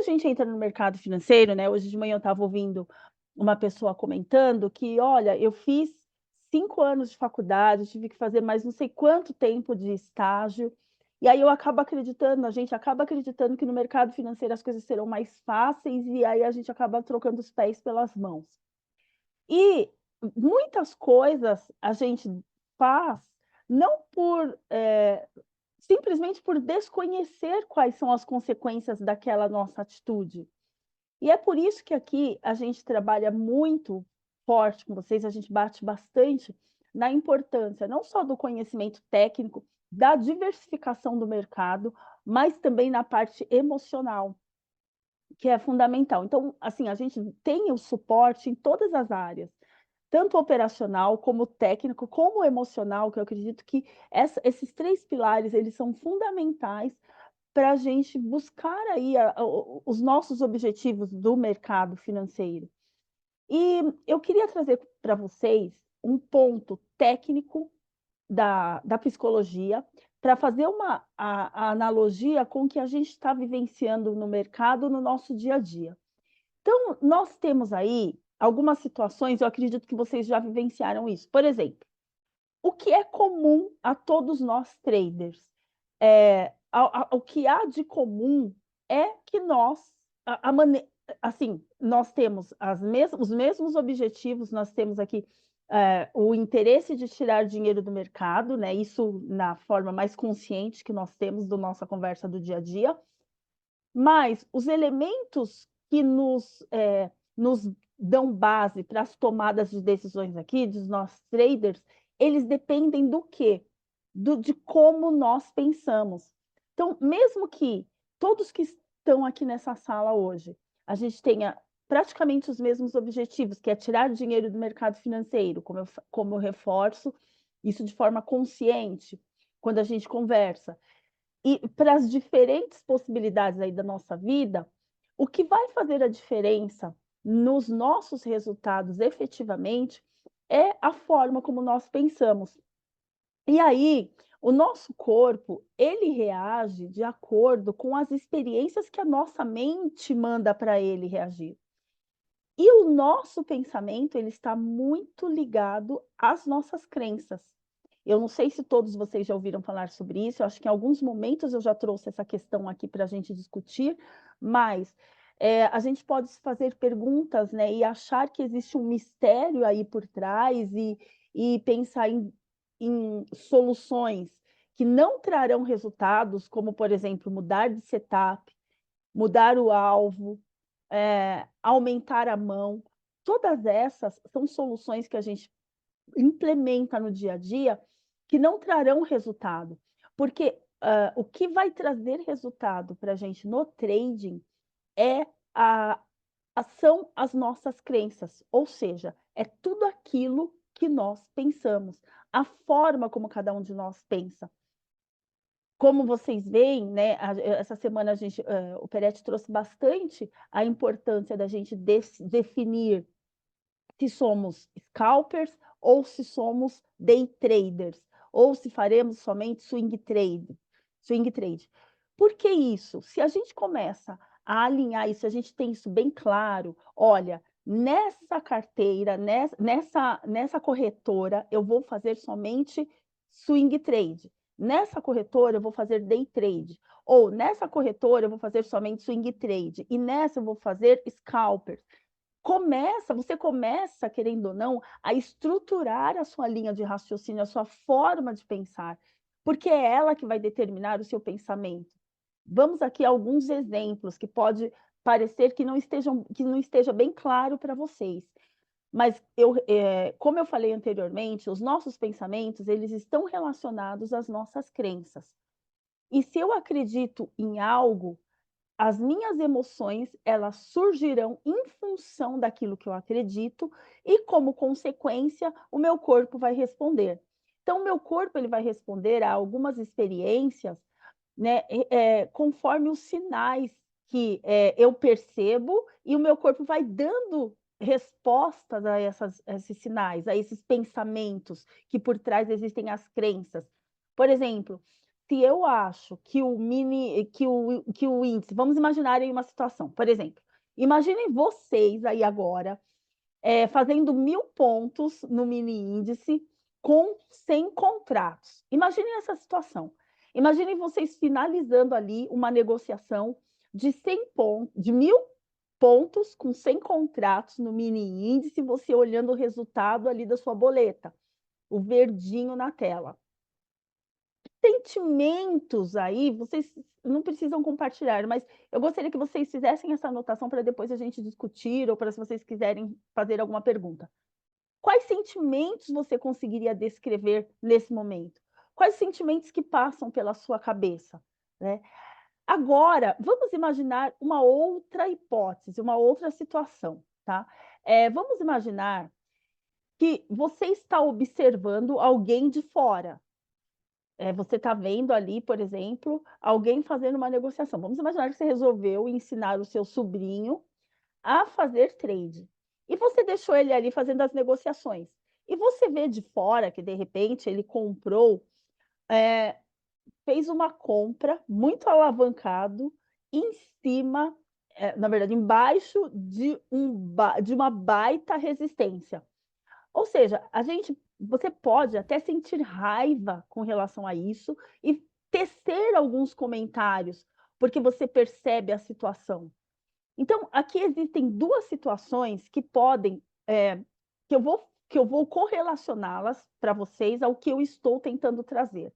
a gente entra no mercado financeiro, né, hoje de manhã eu estava ouvindo uma pessoa comentando que: "Olha, eu fiz 5 anos de faculdade, tive que fazer mais não sei quanto tempo de estágio, e aí eu acabo acreditando a gente acaba acreditando que no mercado financeiro as coisas serão mais fáceis, e aí a gente acaba trocando os pés pelas mãos". E muitas coisas a gente faz não por, simplesmente por desconhecer quais são as consequências daquela nossa atitude. E é por isso que aqui a gente trabalha muito forte com vocês, a gente bate bastante na importância não só do conhecimento técnico, da diversificação do mercado, mas também na parte emocional, que é fundamental. Então, assim, a gente tem o suporte em todas as áreas, tanto operacional, como técnico, como emocional, que eu acredito que esses 3 pilares, eles são fundamentais para a gente buscar aí os nossos objetivos do mercado financeiro. E eu queria trazer para vocês um ponto técnico da psicologia, para fazer a analogia com o que a gente está vivenciando no mercado, no nosso dia a dia. Então, nós temos aí algumas situações, eu acredito que vocês já vivenciaram isso. Por exemplo, o que é comum a todos nós traders? O que há de comum é que nós, a mane assim, nós temos os mesmos objetivos, nós temos aqui, o interesse de tirar dinheiro do mercado, né, isso na forma mais consciente que nós temos do nossa conversa do dia a dia, mas os elementos que nos dão base para as tomadas de decisões aqui, dos nós traders, eles dependem do quê? De como nós pensamos. Então, mesmo que todos que estão aqui nessa sala hoje, a gente tenha praticamente os mesmos objetivos, que é tirar dinheiro do mercado financeiro, como eu reforço isso de forma consciente, quando a gente conversa. E para as diferentes possibilidades aí da nossa vida, o que vai fazer a diferença nos nossos resultados efetivamente, é a forma como nós pensamos. E aí, o nosso corpo, ele reage de acordo com as experiências que a nossa mente manda para ele reagir. E o nosso pensamento, ele está muito ligado às nossas crenças. Eu não sei se todos vocês já ouviram falar sobre isso, eu acho que em alguns momentos eu já trouxe essa questão aqui para a gente discutir, mas, a gente pode se fazer perguntas, né, e achar que existe um mistério aí por trás e pensar em soluções que não trarão resultados, como, por exemplo, mudar de setup, mudar o alvo, aumentar a mão. Todas essas são soluções que a gente implementa no dia a dia, que não trarão resultado, porque, o que vai trazer resultado para a gente no trading é a são as nossas crenças, ou seja, é tudo aquilo que nós pensamos, a forma como cada um de nós pensa. Como vocês veem, né, essa semana a gente, o Peretti trouxe bastante a importância da gente definir se somos scalpers ou se somos day traders, ou se faremos somente swing trade. Por que isso? Se a gente começa a alinhar isso, a gente tem isso bem claro, olha, nessa carteira, nessa corretora, eu vou fazer somente swing trade. Nessa corretora eu vou fazer day trade, ou nessa corretora eu vou fazer somente swing trade, e nessa eu vou fazer scalpers. Você começa, querendo ou não, a estruturar a sua linha de raciocínio, a sua forma de pensar, porque é ela que vai determinar o seu pensamento. Vamos aqui a alguns exemplos que pode parecer que não esteja bem claro para vocês, mas como eu falei anteriormente, os nossos pensamentos, eles estão relacionados às nossas crenças. E se eu acredito em algo, as minhas emoções, elas surgirão em função daquilo que eu acredito e, como consequência, o meu corpo vai responder. Então, o meu corpo ele vai responder a algumas experiências, né, conforme os sinais que, eu percebo e o meu corpo vai dando respostas a esses sinais, a esses pensamentos que por trás existem as crenças. Por exemplo, se eu acho que o índice, vamos imaginar aí uma situação, por exemplo, imaginem vocês aí agora, fazendo 1000 pontos no mini índice com 100 contratos. Imaginem essa situação. Imaginem vocês finalizando ali uma negociação de 100 pontos, de 1000 pontos com 100 contratos no mini índice, você olhando o resultado ali da sua boleta, o verdinho na tela. Sentimentos aí, vocês não precisam compartilhar, mas eu gostaria que vocês fizessem essa anotação para depois a gente discutir, ou para se vocês quiserem fazer alguma pergunta. Quais sentimentos você conseguiria descrever nesse momento? Quais sentimentos que passam pela sua cabeça, né? Agora, vamos imaginar uma outra hipótese, uma outra situação, tá? Vamos imaginar que você está observando alguém de fora. Você está vendo ali, por exemplo, alguém fazendo uma negociação. Vamos imaginar que você resolveu ensinar o seu sobrinho a fazer trade. E você deixou ele ali fazendo as negociações. E você vê de fora que, de repente, ele comprou, fez uma compra muito alavancado em cima, na verdade, embaixo de uma baita resistência. Ou seja, você pode até sentir raiva com relação a isso e tecer alguns comentários, porque você percebe a situação. Então, aqui existem duas situações que podem, que eu vou correlacioná-las para vocês ao que eu estou tentando trazer.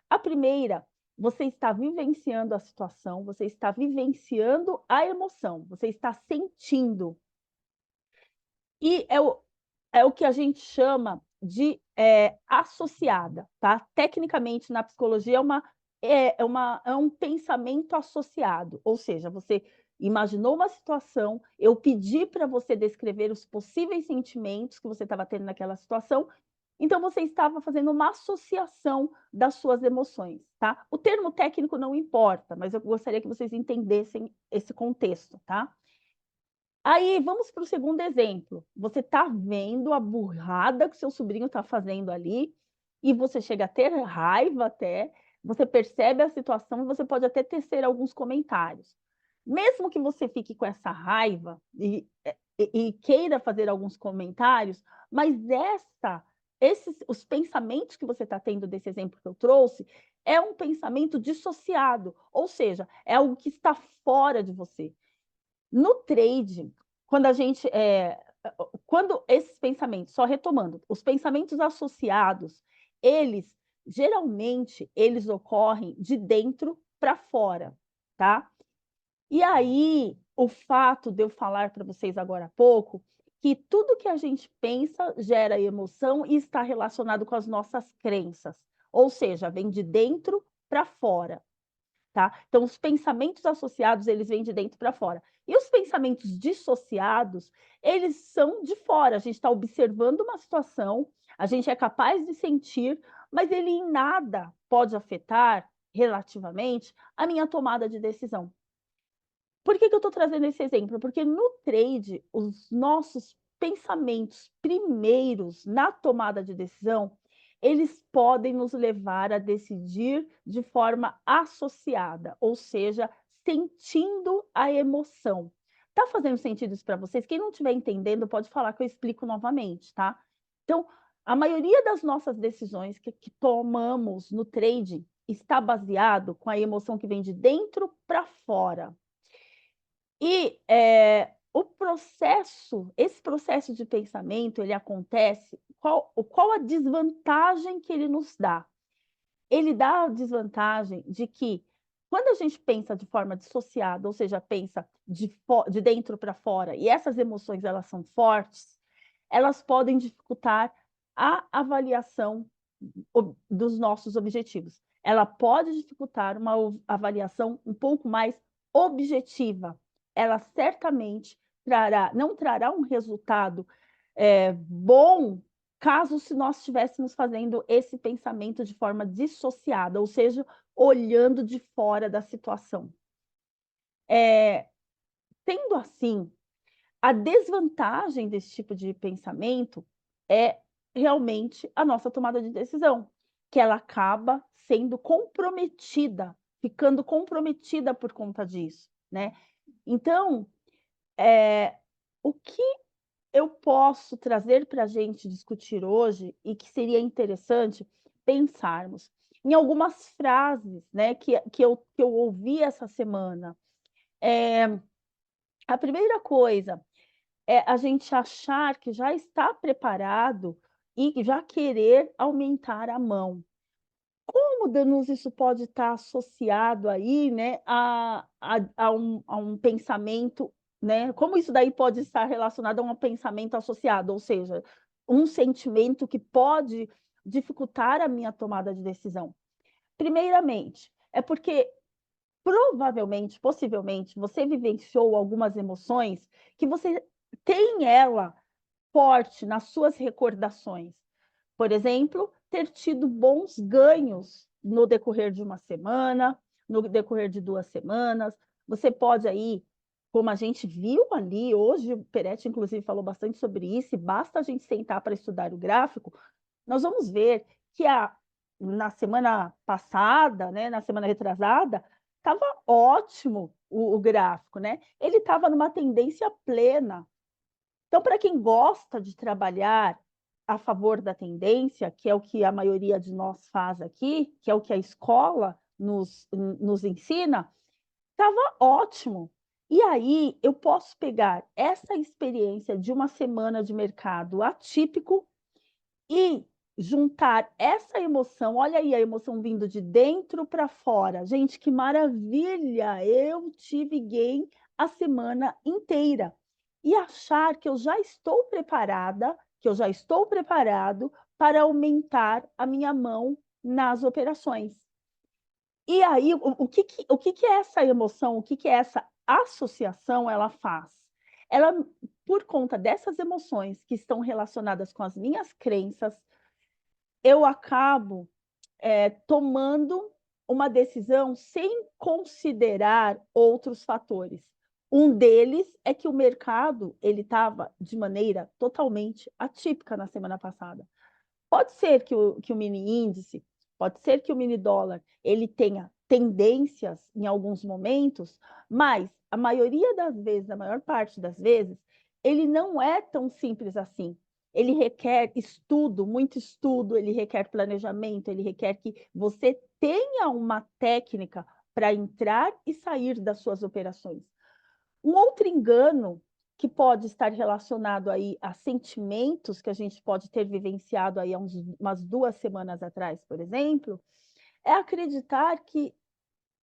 A primeira, você está vivenciando a situação, você está vivenciando a emoção, você está sentindo. E é o que a gente chama de associada, tá? Tecnicamente, na psicologia, é um pensamento associado, ou seja, você imaginou uma situação, eu pedi para você descrever os possíveis sentimentos que você estava tendo naquela situação, então você estava fazendo uma associação das suas emoções, tá? O termo técnico não importa, mas eu gostaria que vocês entendessem esse contexto, tá? Aí, vamos para o segundo exemplo. Você está vendo a burrada que seu sobrinho está fazendo ali, e você chega a ter raiva até, você percebe a situação e você pode até tecer alguns comentários. Mesmo que você fique com essa raiva e queira fazer alguns comentários, mas os pensamentos que você está tendo desse exemplo que eu trouxe é um pensamento dissociado, ou seja, é algo que está fora de você. No trade, quando esses pensamentos, só retomando, os pensamentos associados, eles geralmente eles ocorrem de dentro para fora, tá? E aí, o fato de eu falar para vocês agora há pouco, que tudo que a gente pensa gera emoção e está relacionado com as nossas crenças, ou seja, vem de dentro para fora. Tá? Então, os pensamentos associados, eles vêm de dentro para fora. E os pensamentos dissociados, eles são de fora. A gente está observando uma situação, a gente é capaz de sentir, mas ele em nada pode afetar, relativamente, a minha tomada de decisão. Por que eu estou trazendo esse exemplo? Porque no trade, os nossos pensamentos primeiros na tomada de decisão, eles podem nos levar a decidir de forma associada, ou seja, sentindo a emoção. Tá fazendo sentido isso para vocês? Quem não estiver entendendo, pode falar que eu explico novamente, tá? Então, a maioria das nossas decisões que tomamos no trade está baseado com a emoção que vem de dentro para fora. E esse processo de pensamento, ele acontece, qual a desvantagem que ele nos dá? Ele dá a desvantagem de que, quando a gente pensa de forma dissociada, ou seja, pensa de dentro para fora, e essas emoções elas são fortes, elas podem dificultar a avaliação dos nossos objetivos. Ela pode dificultar uma avaliação um pouco mais objetiva. Ela certamente não trará um resultado bom caso se nós estivéssemos fazendo esse pensamento de forma dissociada, ou seja, olhando de fora da situação. Sendo assim, a desvantagem desse tipo de pensamento é realmente a nossa tomada de decisão. que ela acaba sendo comprometida, ficando comprometida por conta disso, né. Então, o que eu posso trazer para a gente discutir hoje e que seria interessante pensarmos em algumas frases, né, que eu ouvi essa semana. A primeira coisa é a gente achar que já está preparado e já querer aumentar a mão. Como, Danusa, isso pode estar associado aí, né, a um pensamento, né, como isso daí pode estar relacionado a um pensamento associado, ou seja, um sentimento que pode dificultar a minha tomada de decisão? Primeiramente, é porque provavelmente, possivelmente, você vivenciou algumas emoções que você tem ela forte nas suas recordações. Por exemplo, ter tido bons ganhos no decorrer de uma semana, no decorrer de 2 semanas. Você pode aí, como a gente viu ali hoje, o Peretti inclusive falou bastante sobre isso, e basta a gente sentar para estudar o gráfico, nós vamos ver que na semana passada, né, na semana retrasada, estava ótimo o gráfico, né? Ele estava numa tendência plena. Então, para quem gosta de trabalhar a favor da tendência, que é o que a maioria de nós faz aqui, que é o que a escola nos ensina, estava ótimo. E aí eu posso pegar essa experiência de uma semana de mercado atípico e juntar essa emoção, olha aí a emoção vindo de dentro para fora. Gente, que maravilha! Eu tive gain a semana inteira. E achar que eu já estou preparada, que eu já estou preparado para aumentar a minha mão nas operações. E aí, o que é essa emoção, o que é essa associação ela faz? Ela, por conta dessas emoções que estão relacionadas com as minhas crenças, eu acabo tomando uma decisão sem considerar outros fatores. Um deles é que o mercado ele estava de maneira totalmente atípica na semana passada. Pode ser que o mini índice, pode ser que o mini dólar, ele tenha tendências em alguns momentos, mas a maioria das vezes, a maior parte das vezes, ele não é tão simples assim. Ele requer estudo, muito estudo, ele requer planejamento, ele requer que você tenha uma técnica para entrar e sair das suas operações. Um outro engano que pode estar relacionado aí a sentimentos que a gente pode ter vivenciado aí há umas 2 semanas atrás, por exemplo, é acreditar que,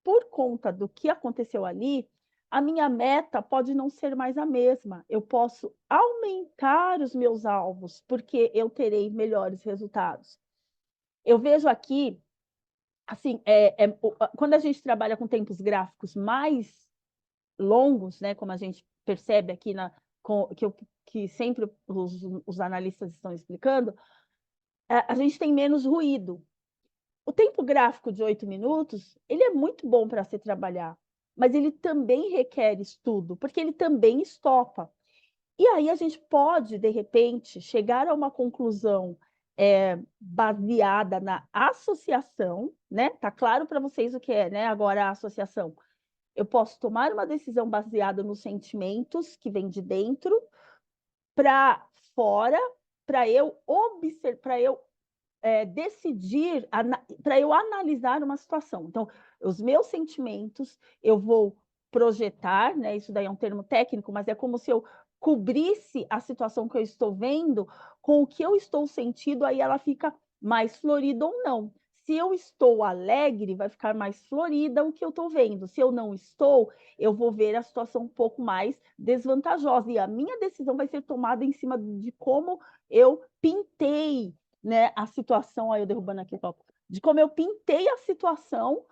por conta do que aconteceu ali, a minha meta pode não ser mais a mesma. Eu posso aumentar os meus alvos, porque eu terei melhores resultados. Eu vejo aqui, assim, quando a gente trabalha com tempos gráficos mais longos, né, como a gente percebe aqui que sempre os analistas estão explicando, a gente tem menos ruído. O tempo gráfico de 8 minutos, ele é muito bom para se trabalhar, mas ele também requer estudo, porque ele também estopa. E aí a gente pode, de repente, chegar a uma conclusão baseada na associação, né? Tá claro para vocês o que é, né? Agora a associação. Eu posso tomar uma decisão baseada nos sentimentos que vêm de dentro para fora, para eu observar, para eu decidir, para eu analisar uma situação. Então, os meus sentimentos, eu vou projetar, né? Isso daí é um termo técnico, mas é como se eu cobrisse a situação que eu estou vendo com o que eu estou sentindo, aí ela fica mais florida ou não. Se eu estou alegre, vai ficar mais florida o que eu estou vendo. Se eu não estou, eu vou ver a situação um pouco mais desvantajosa. E a minha decisão vai ser tomada em cima de como eu pintei, né, a situação. Aí eu derrubando aqui o copo. De como eu pintei a situação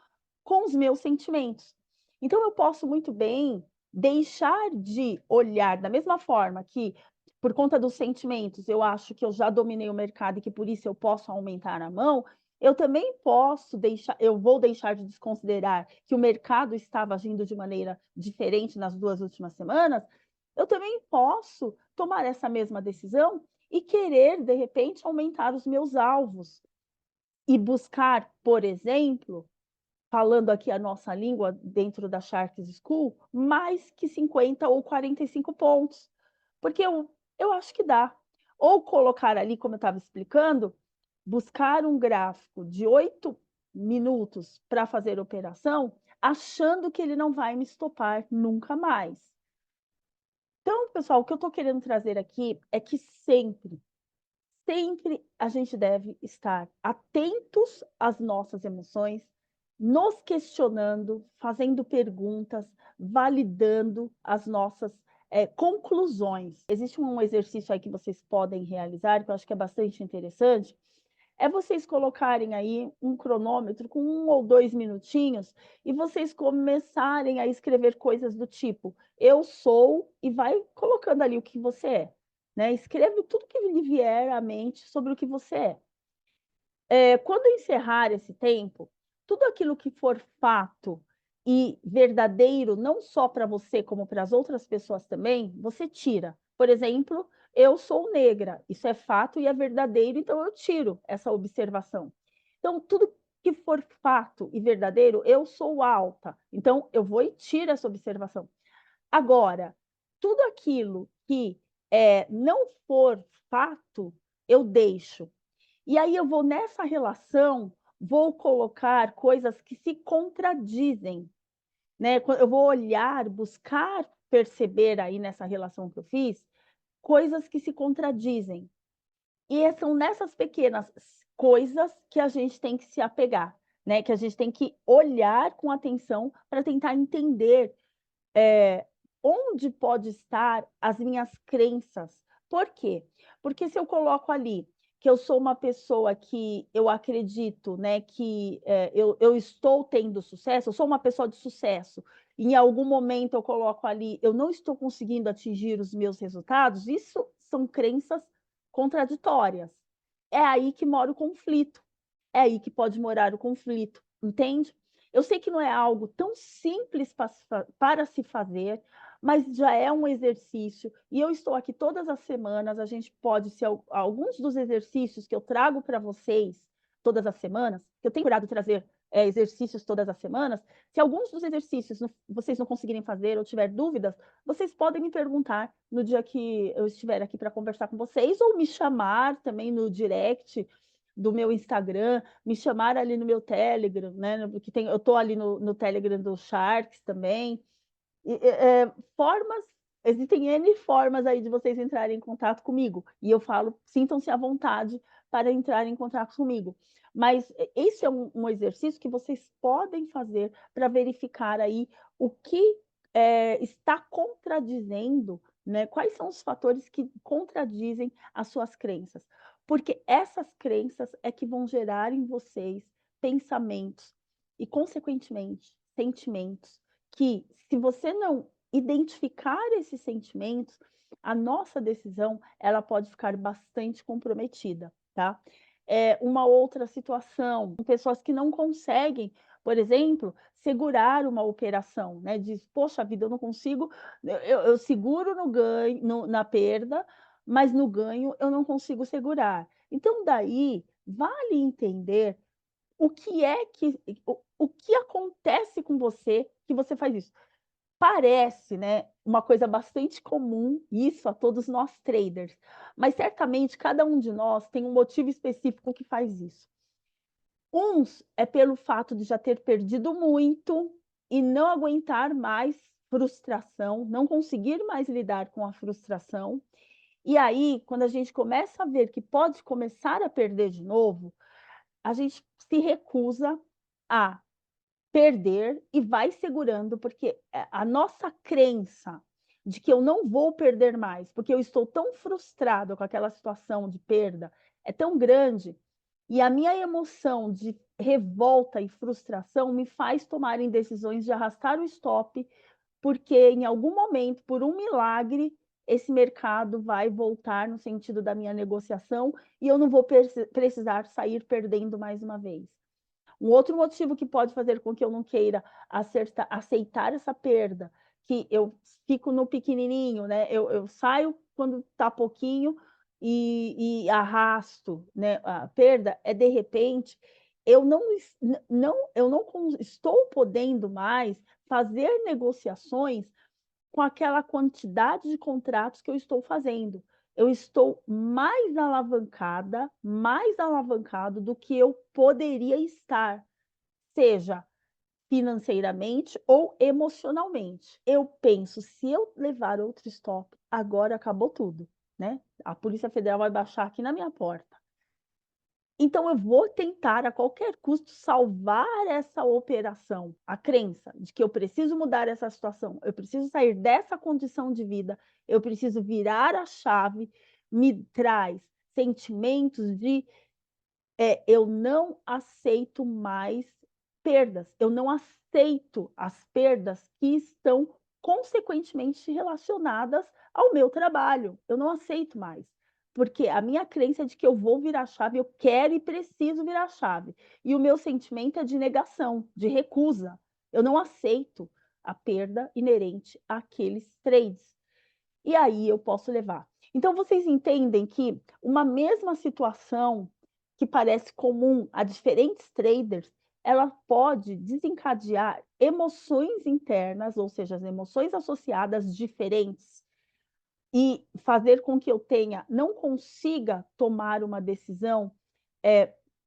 com os meus sentimentos. Então, eu posso muito bem deixar de olhar da mesma forma que, por conta dos sentimentos, eu acho que eu já dominei o mercado e que por isso eu posso aumentar a mão. Eu também posso deixar, eu vou deixar de desconsiderar que o mercado estava agindo de maneira diferente nas 2 últimas semanas. Eu também posso tomar essa mesma decisão e querer, de repente, aumentar os meus alvos. e buscar, por exemplo, falando aqui a nossa língua dentro da Sharks School, mais que 50 ou 45 pontos, porque eu acho que dá. Ou colocar ali, como eu estava explicando, buscar um gráfico de 8 minutos para fazer operação, achando que ele não vai me estopar nunca mais. Então, pessoal, o que eu estou querendo trazer aqui é que sempre a gente deve estar atentos às nossas emoções, nos questionando, fazendo perguntas, validando as nossas conclusões. Existe um exercício aí que vocês podem realizar, que eu acho que é bastante interessante, é vocês colocarem aí um cronômetro com 1 ou 2 minutinhos e vocês começarem a escrever coisas do tipo: "Eu sou", e vai colocando ali o que você é, né. Escreve tudo que lhe vier à mente sobre o que você é. Quando encerrar esse tempo, tudo aquilo que for fato e verdadeiro, não só para você, como para as outras pessoas também, você tira. Por exemplo, eu sou negra, isso é fato e é verdadeiro, então eu tiro essa observação. Então, tudo que for fato e verdadeiro, eu sou alta, então eu vou e tiro essa observação. Agora, tudo aquilo que não for fato, eu deixo. E aí eu vou nessa relação, vou colocar coisas que se contradizem, né, eu vou olhar, buscar perceber aí nessa relação que eu fiz, coisas que se contradizem. E são nessas pequenas coisas que a gente tem que se apegar, né, que a gente tem que olhar com atenção para tentar entender onde pode estar as minhas crenças. Por quê? Porque se eu coloco ali que eu sou uma pessoa que eu acredito, né, que eu estou tendo sucesso, eu sou uma pessoa de sucesso, e em algum momento eu coloco ali, eu não estou conseguindo atingir os meus resultados, isso são crenças contraditórias. É aí que mora o conflito. É aí que pode morar o conflito, entende? Eu sei que não é algo tão simples para se fazer, mas já é um exercício, e eu estou aqui todas as semanas, a gente pode se alguns dos exercícios que eu trago para vocês todas as semanas, que eu tenho procurado trazer, exercícios todas as semanas, se alguns dos exercícios vocês não conseguirem fazer ou tiver dúvidas, vocês podem me perguntar no dia que eu estiver aqui para conversar com vocês, ou me chamar também no direct do meu Instagram, me chamar ali no meu Telegram, né, porque eu estou ali no Telegram do Sharks também. Formas, existem N formas aí de vocês entrarem em contato comigo, e eu falo, sintam-se à vontade para entrar em contato comigo. Mas esse é um exercício que vocês podem fazer para verificar aí o que está contradizendo, né? Quais são os fatores que contradizem as suas crenças? Porque essas crenças é que vão gerar em vocês pensamentos e, consequentemente, sentimentos que, se você não identificar esses sentimentos, a nossa decisão, ela pode ficar bastante comprometida, tá? Uma outra situação, pessoas que não conseguem, por exemplo, segurar uma operação, né, diz: "Poxa vida, eu não consigo, eu seguro no ganho, na perda, mas no ganho eu não consigo segurar". Então daí, vale entender o que é que o que acontece com você, que você faz isso. Parece, né, uma coisa bastante comum isso a todos nós traders, mas certamente cada um de nós tem um motivo específico que faz isso. Uns é pelo fato de já ter perdido muito e não aguentar mais frustração, não conseguir mais lidar com a frustração. E aí, quando a gente começa a ver que pode começar a perder de novo, a gente se recusa a perder e vai segurando, porque a nossa crença de que eu não vou perder mais, porque eu estou tão frustrado com aquela situação de perda, é tão grande, e a minha emoção de revolta e frustração me faz tomarem decisões de arrastar o stop, porque em algum momento, por um milagre, esse mercado vai voltar no sentido da minha negociação e eu não vou precisar sair perdendo mais uma vez. Um outro motivo que pode fazer com que eu não queira aceitar essa perda, que eu fico no pequenininho, né, eu saio quando está pouquinho e arrasto, né, a perda, é de repente, eu não estou podendo mais fazer negociações com aquela quantidade de contratos que eu estou fazendo. Eu estou mais alavancado do que eu poderia estar, seja financeiramente ou emocionalmente. Eu penso, se eu levar outro stop, agora acabou tudo, né? A Polícia Federal vai baixar aqui na minha porta. Então eu vou tentar a qualquer custo salvar essa operação, a crença de que eu preciso mudar essa situação, eu preciso sair dessa condição de vida, eu preciso virar a chave, me traz sentimentos de eu não aceito mais perdas, eu não aceito as perdas que estão consequentemente relacionadas ao meu trabalho, eu não aceito mais, porque a minha crença é de que eu vou virar a chave, eu quero e preciso virar a chave, e o meu sentimento é de negação, de recusa, eu não aceito a perda inerente àqueles trades. E aí eu posso levar. Então vocês entendem que uma mesma situação que parece comum a diferentes traders, ela pode desencadear emoções internas, ou seja, as emoções associadas diferentes, e fazer com que eu não consiga tomar uma decisão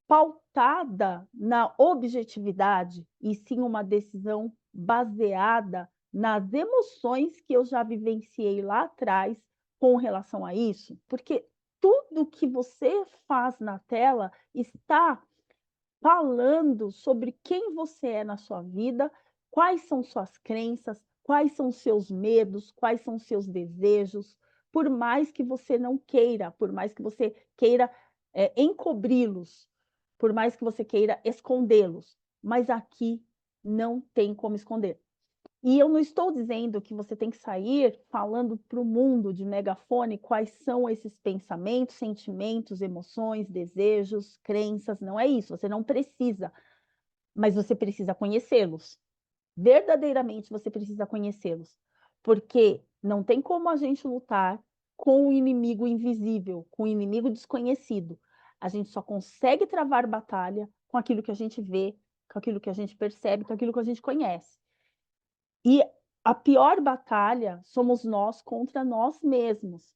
pautada na objetividade, e sim uma decisão baseada nas emoções que eu já vivenciei lá atrás com relação a isso, porque tudo que você faz na tela está falando sobre quem você é na sua vida, quais são suas crenças, quais são seus medos, quais são seus desejos, por mais que você não queira, por mais que você queira encobri-los, por mais que você queira escondê-los, mas aqui não tem como esconder. E eu não estou dizendo que você tem que sair falando para o mundo de megafone quais são esses pensamentos, sentimentos, emoções, desejos, crenças, não é isso, você não precisa, mas você precisa conhecê-los. Verdadeiramente você precisa conhecê-los, porque não tem como a gente lutar com o inimigo invisível, com o inimigo desconhecido. A gente só consegue travar batalha com aquilo que a gente vê, com aquilo que a gente percebe, com aquilo que a gente conhece. E a pior batalha somos nós contra nós mesmos.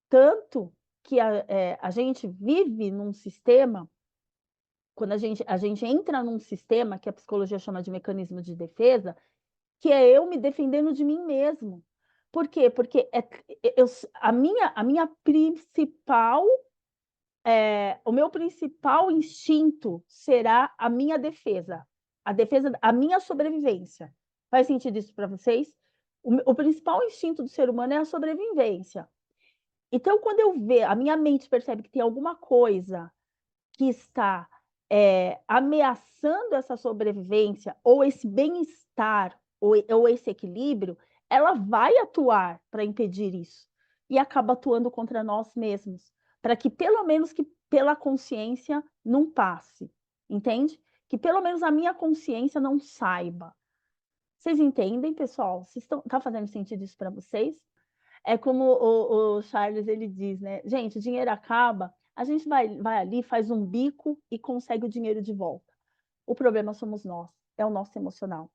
Tanto que a gente vive num sistema, quando a gente entra num sistema que a psicologia chama de mecanismo de defesa, que é eu me defendendo de mim mesmo. Por quê? Porque a minha principal, o meu principal instinto será a defesa, a minha sobrevivência. Faz sentido isso para vocês? O principal instinto do ser humano é a sobrevivência. Então, quando a minha mente percebe que tem alguma coisa que está ameaçando essa sobrevivência, ou esse bem-estar, ou esse equilíbrio, ela vai atuar para impedir isso. E acaba atuando contra nós mesmos, para que pelo menos que pela consciência não passe, entende? Que pelo menos a minha consciência não saiba. Vocês entendem, pessoal? Tá fazendo sentido isso para vocês? É como o Charles ele diz, né? Gente, o dinheiro acaba, a gente vai ali, faz um bico e consegue o dinheiro de volta. O problema somos nós, é o nosso emocional.